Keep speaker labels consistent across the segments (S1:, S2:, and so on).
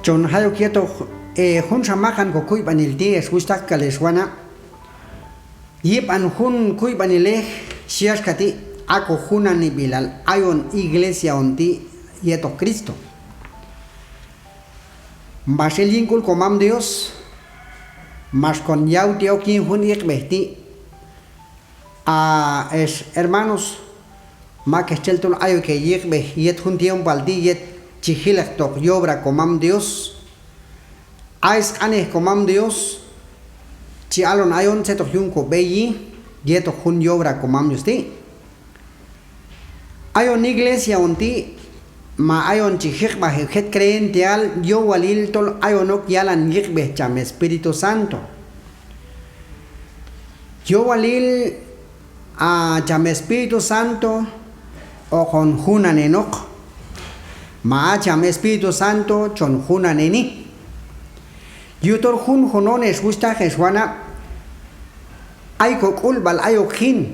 S1: chon hayo quieto hun shamahan ko kuy banil ti es gusta kaleswana yip an hun kuy banile sias kati ako hunani bilal ayon iglesia onti yeto Cristo mas el yinkul comam Dios mas con yau teo quien hun ikbehti a es hermanos ma que chelton ayo que yikbe yet hun tiom baldi yet chihilak tok yobra comam Dios ais ane comam Dios chi alon ayon seto yunko beyi yeto hun yobra comam Dios ti ayon iglesia onti ma ayon chihikba het creyente al yo walil tol ayonok yalan yikbe cham Espíritu Santo yo walil a cham Espíritu Santo o con hunan enok ma cham Espíritu Santo chon hunan eni yutor hun honones gusta jeswana ay kokul bal ayokhin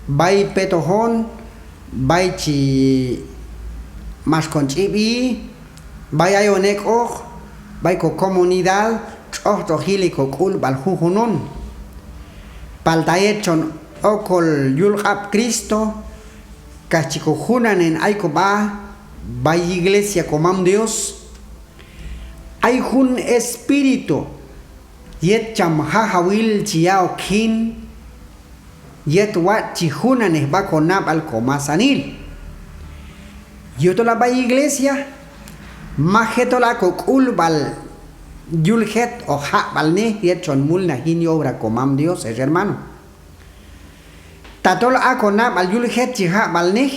S1: bay petohon bay chi mas con chibi bay ayonek och bay ko comunidad och tohili kokul bal hunon paltayet chon okol yulqab Cristo kachiko hunan en ayko ba bay iglesia comam Dios hay un espíritu yet cham hahawil chiao kin yet wat chihunan es ba konab al comasanil yoto la ba iglesia majeto la kokul bal yulhet o ha balne yet chon mulna hin obra comam Dios es hermano tatol a konab al yulhet chiha balne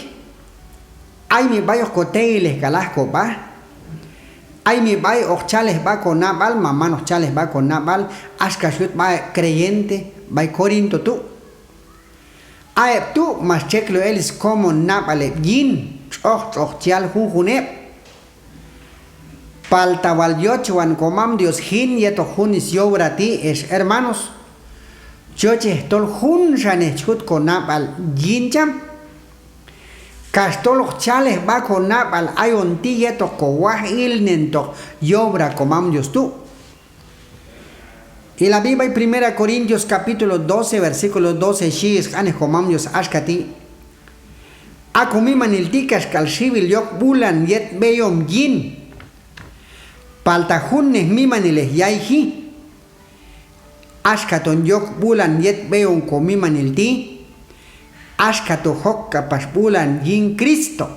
S1: ay mi bayo koteiles galasco ba ay mi bay ochales va con nabal, mamá nos chales va con nabal, askashut va creyente, va corinto tú. Ay tú más checlo elis como nabale yin, chal junjunep. Palta valyochuan comam Dios hin yeto junis yobra ti es hermanos. Choche tol jun janechut con nabal yin cham. Castolo chales va con nabal ayon tilleto kowah ilnento yobra comam Dios tú. Y la Biblia en 1 Corintios capítulo 12 versículo 12 shis ane comam Dios ashkati. Akumiman il tikas kal shivil yok bulan yet beyom yin. Paltajunnes mimaniles yaihi. Ashkaton yok bulan yet beyom komiman il ti. Ashkato hokka paspulan yin Cristo.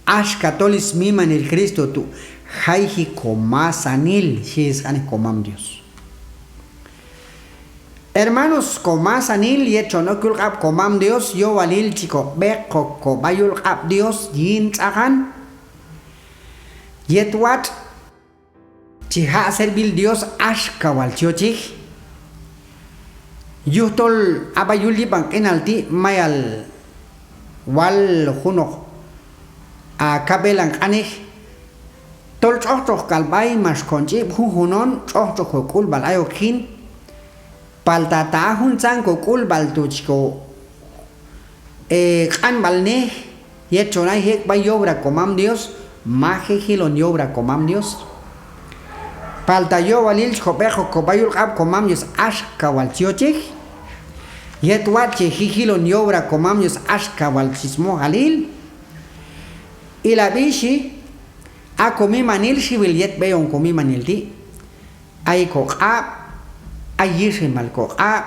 S1: Ashkatolis miman el Cristo tu. Haiji comasanil. Si es gane comam Dios. Hermanos, comasanil y hecho no kulqab comam Dios. Yo walil chico beko kobayul ab Dios yin tzagan. Yet what? Chiha servil Dios ashka wal chiochich. Yutol abayuli bang enalti mayal wal hunok a kabelang aneh tol chochok kalbay mas konchi hunon chochok kokul bal ayokin paltata hun sang kokul bal tuchko kan balne yechonay hek bay yobra comam Dios maje hilon yobra comam Dios palta yo walil chopejo kobayul ab comam Dios ashka wal chiochik yet wache hijilon yobra comamios ashka wal chismo halil y la bishi a comi manil shivil yet beyon comi manil ti ay ko ab ay yishimal ko ab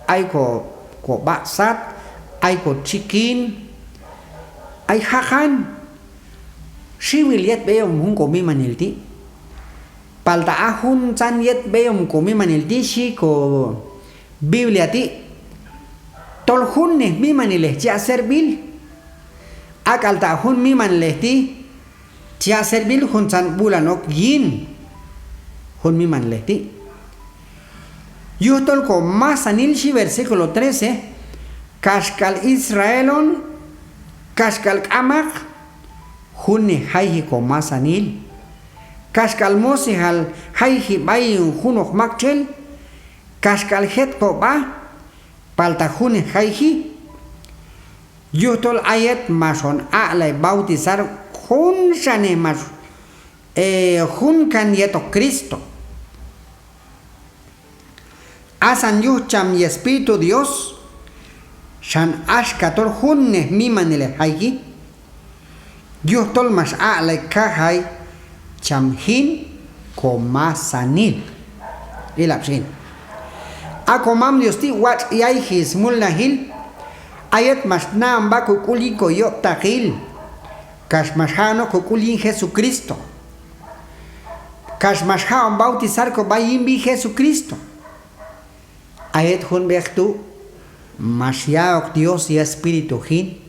S1: ay ko baksat ay ko chikin ay hakan shivil yet beyon hun comi manil ti palta ahun chan yet beyon comi manil ti shi ko Biblia ti tol hunnes mimaniles ya servil akalta hun mimaniles ti ya servil hun san bulanok yin hun mimaniles ti yutol ko masanil shi versículo 13 kashkal Israelon kashkal kamak hunne haiji ko masanil kashkal mosihal haiji bayin hunok makchel kashkal het ko ba paltajune haiji yutol ayet mason a la bautizar hun shane mas Jun kan yeto Cristo. Asan yucham y Espíritu Dios. Shan ashkator jun ne mimanile haigi. Yuhtol mas le kahai chamhin komasanil. Ilapsin. Akomam Dios ti wat yai his mulnahil. Ayat mas namba kukuli koyop tahil. Kashmashano kukulin Jesucristo. Kashmashano bautizar ko bayimbi Jesucristo. Ayat hun bektu masyaok Dios y Espíritu hin.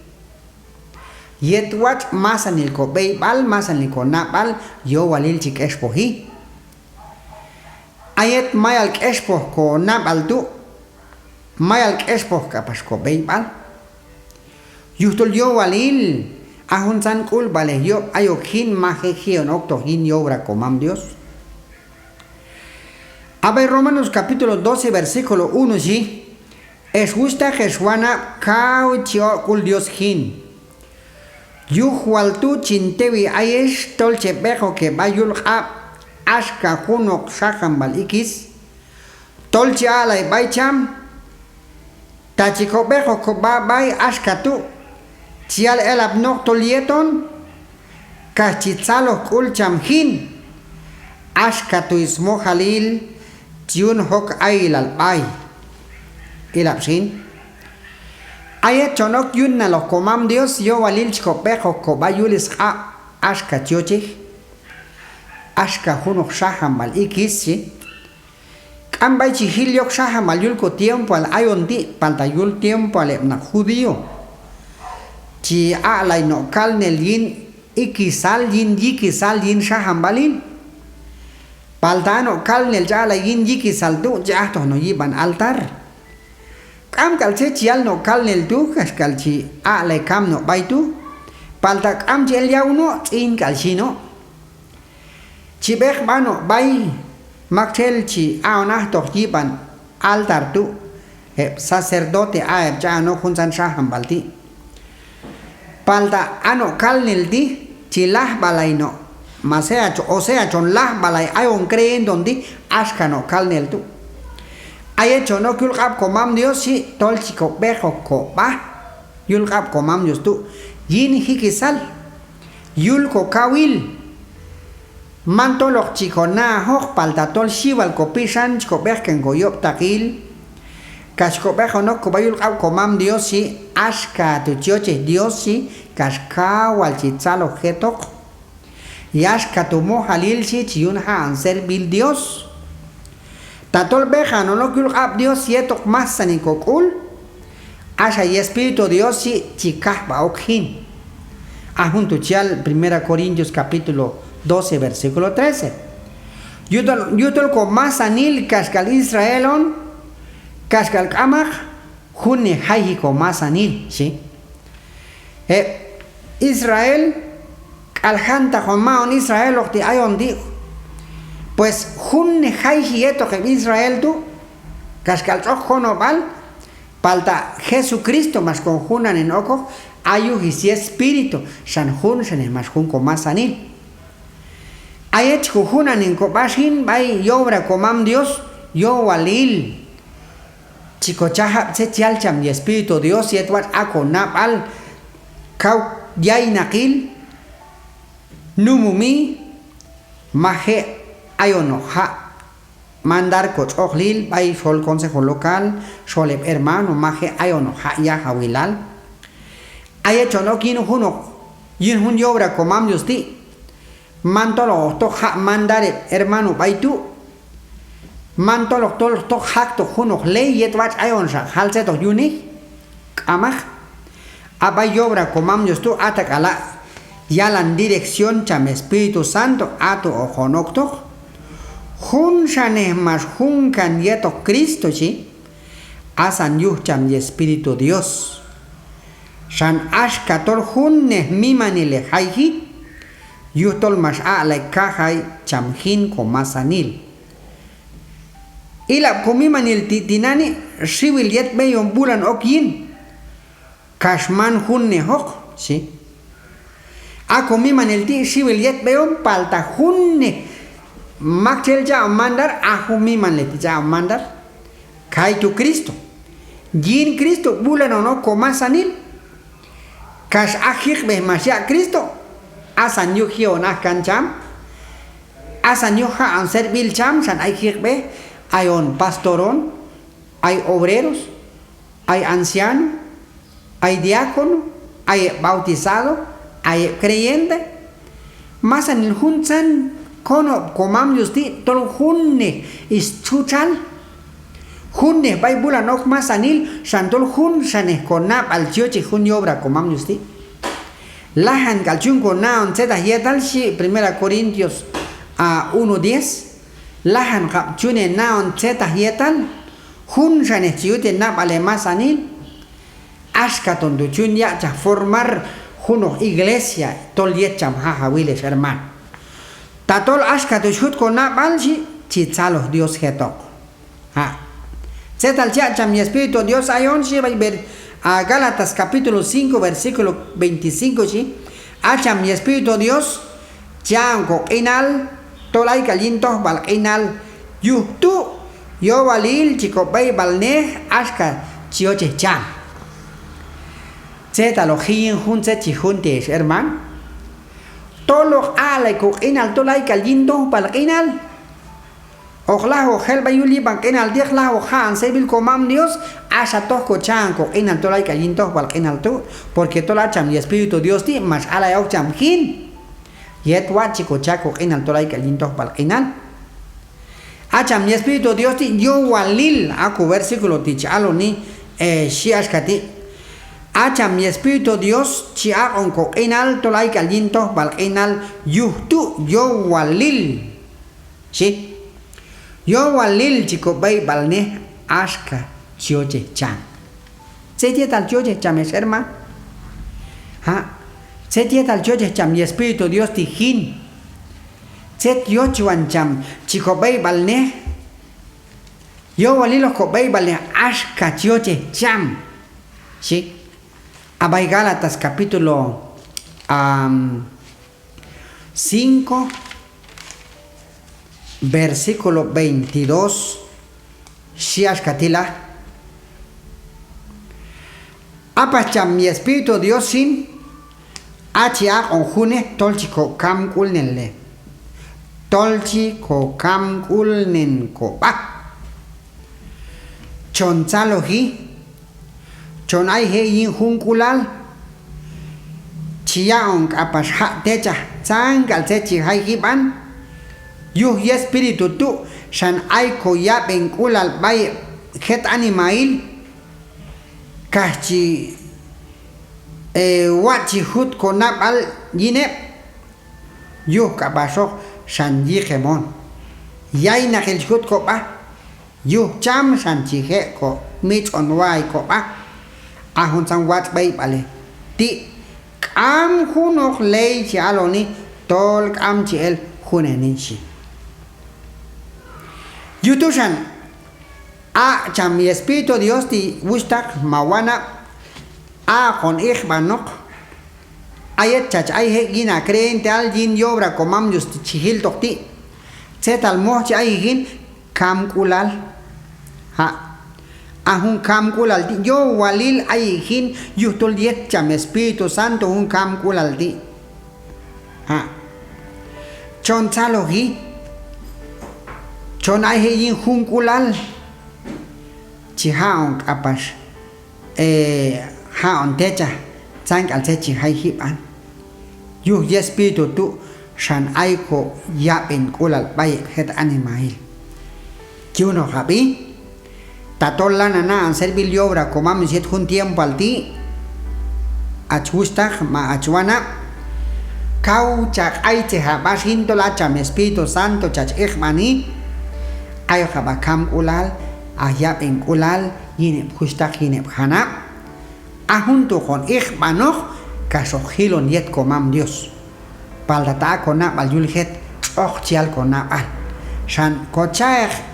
S1: Yet wat masanil ko beibal masanil ko napal yo walil chik espohi. Ayat mayal espoh ko napal tu. Mayal espoh kapas ko beibal. Yuhtul yo walil ahun san kul bale yo ayok hin majejion octo hin yo obra comam Dios. Abay Romanos capítulo 12 versículo 1 sí. Es justa Jesuana kao chio kul Dios hin. Yuhualtu chintewi ayesh tolche bejo que bayul ha ashka junok shaham balikis. Tolche alay baycham. Tachiko bejo ko bay ashka tu. Chial el abnok tolieton. Kachitzalo kulcham hin. Ashka tu ismo halil. Tiun hok ailal bay. Ilapsin. Ayat chonok yun na lo comam Dios yo walil chko pejo ko bayulis a ashka tiochik. Ashka junok shaham mal ikisi. Kambay chihiliok shaham mal yulko tiempo al ayondi pantayul tiempo al na judío. Chi a la no kalnel yin ikisal yin yikisal yin shaham balin. Paltano kalnel ya la yin yikisal tu ya to no yiban altar. Kam kalche chial no kalnel tu kalchi a la kam no baitu. Palta kam chiel ya uno in kalchino. Chibek bano bay maktel chi a ona to yiban altar tu. Sacerdote a ya no junsan shaham balti. Palta ano kalnel di chilah balay no. O sea, chon lah balay ayon creen donde ashkano kalnel tu. Ay hecho no kulkap komam Dios si tolchiko bejo ko ba. Yulkap komam Dios tu. Yin hikisal. Yulko kawil. Mantolok chiko na hok palta tol shival ko pisan chiko bejken goyop takil. Kashko bejo no ko bayulkap komam Dios si ashka tu chioche Dios si kashka wal chitzalo getok. Yashka tumo halil si chiyun ha anser bil Dios. Tatol beja no lo kul ab Dios yetok masani kokul. Asha y Espíritu Dios si chikah baokhin. Ajunto chial 1 Corintios capítulo 12 versículo 13. Yutol ko masanil kashkal Israelon kashkal kamach junne hayi ko masanil, ¿sí? Israel Aljanta Jomaon Israel okti ayon di. Pues junne haiji eto que Israel tu. Kaskalchok jonobal. Palta Jesucristo más conjunan en oco. Ayu y espíritu. San jun sen más jun comasanil. Ayech jujunan en copashin. Bay yobra comam Dios. Yo walil. Chicochaja se chialcham y espíritu Dios. Yetwat akonapal. Kau yainakil. Numumi maje ayonoja mandar coch ojlil bay sol consejo local solep hermano maje ayonoja ya hawilal hay hecho no kino juno yin hun yobra comam justi mantolo toja mandare hermano baitu mantolo tol to hakto juno ley yetwach ayonsa halse to yuni amaj abay yobra comam justu atakala yalan dirección cham Espíritu Santo ato ojonokto jun shane mas jun kan yeto Cristo chi asan yuh cham y Espíritu Dios shan ashkator jun ne mimanile haiji yuhtol mas la kahai cham hin komasanil ila komimanil titinani shibil yet beyon bulan okyin kashman jun ne hok, ¿sí? Ako mi manel ti sibil yet beon palta hunne makchel ja mandar aku mi manle ti ja mandar kai tu Cristo jin Cristo bulan no komasanil kas akhir be masya Cristo asan yu hiona kancham asan yu ha an servil cham san akhir be ayon pastoron hay obreros hay ancianos hay diácono hay bautizado hay creyente más en el juntan kono komam justi tol hunne is chuchal hunne baibula nok masanil santol hun sane konap al chioche hun obra komam justi lahan kalchun kona on zeta yetal shi 1 Corintios 1:10 lahan kapchune na on zeta yetal hun sane chiute nap ale masanil ashkaton du chun ya cha formar juno iglesia tol yecham hahawiles hermano tatol ashkatu shut kona balshi chitzalos Dios getok ha zetal cha mi espíritu Dios ayon shi vai ver a Gálatas capítulo 5 versículo 25 shi acha mi espíritu Dios chango inal tolai kalinto bal inal yuhtu yo balil chico bay balne ashka chioche chan zetalo hin hunse chihunte hermano tolo alay ko inal tolay kalindo bal inal oklaho hel bayuli ban inal diaklaho han sebil komam Dios asha toko chanko inal tolay kalindo bal inal tu porque tola cham y espíritu Dios ti mas alay au cham hin yet wachico chaco inal tolay kalindo bal inal acham y espíritu Dios ti yo walil aku versículo tichalo ni shiashkati acha mi espíritu Dios chia onko enal tolai kalinto bal enal yuhtu yo walil sí yo walil chico bay balne ashka chioche chan se tiene tal chioche cham es hermano ha se tiene tal chioche cham mi espíritu Dios tijin se yo chuan cham chico bay balne yo walil ko bay balne ashka chioche cham sí Abay Gálatas capítulo 5 versículo 22 Shiash Katila Apacham mi espíritu Dios sin Achia onjune tolchiko kam kulnenle tolchiko kam kulnen ko ba chonchalohi chonai he yin hunkulal chiyaong apas ha techa changal techi hai hiban yuh y espíritu tu shan aiko ya benkulal bay het animail kachi wachi hut konap al yinep yuh kapasok shan yihemon yay na hel hut ko ba yuh cham shan chihe ko mich onwai ko ba ahun sang wat bay bale ti kam hunok lei chi aloni tol kam chi el hunenin chi yutushan a cham mi espíritu Dios ti wustak mawana a con banok ayet chach ay he gina creente al yin yobra komam just chihil tokti zetal moh chi ay gin kam kulal ha ahun kam kulal di yo walil ayhin yutul yet cham Espíritu Santo un kam kulal di ha chon chalogi chon ay yin hun kulal chi haon apas haon techa sang al chi hai hiban yu Espíritu tu shan aiko ya ben kulal bay het animal kiuno habi tatol lana na an servil obra komam siet un tiempo al ti achustag ma achuana kau chak ay che habas hintola cham Espíritu Santo chach echmani ay habakam ulal ayap en ulal yine justag yine hana ahunto con echmanoch kasojilon yet komam Dios paldata kona bal yulhet och chial kona al shan kochach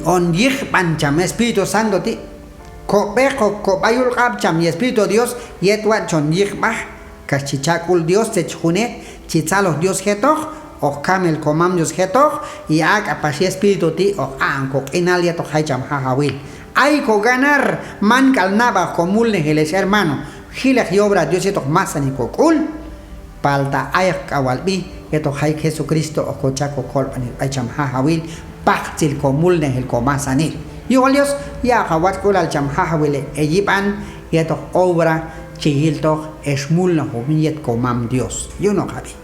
S1: on yich pancham Espíritu Santo ti Cobejo, cobayul cham y Espíritu Dios, yetwa chon yigmah, cachichacul Dios te chune, chichalos Dios getoch, o camel comam Dios getoch, y aga pashi Espíritu ti, o anco, enalia to haicham hahawil. Hay que ganar, man calnaba, comul negeles hermano, gilek y obra Dios yetok masani kokul, palta ayak kawalbi, yetok hay Jesucristo, o cochaco colpani, haicham hahawil, pachtil comul negel comasanil. Dios ya hawat kulal cham hahawile eyipan yetok obra chihiltok esmul na homiyet komam Dios. Yo no habi.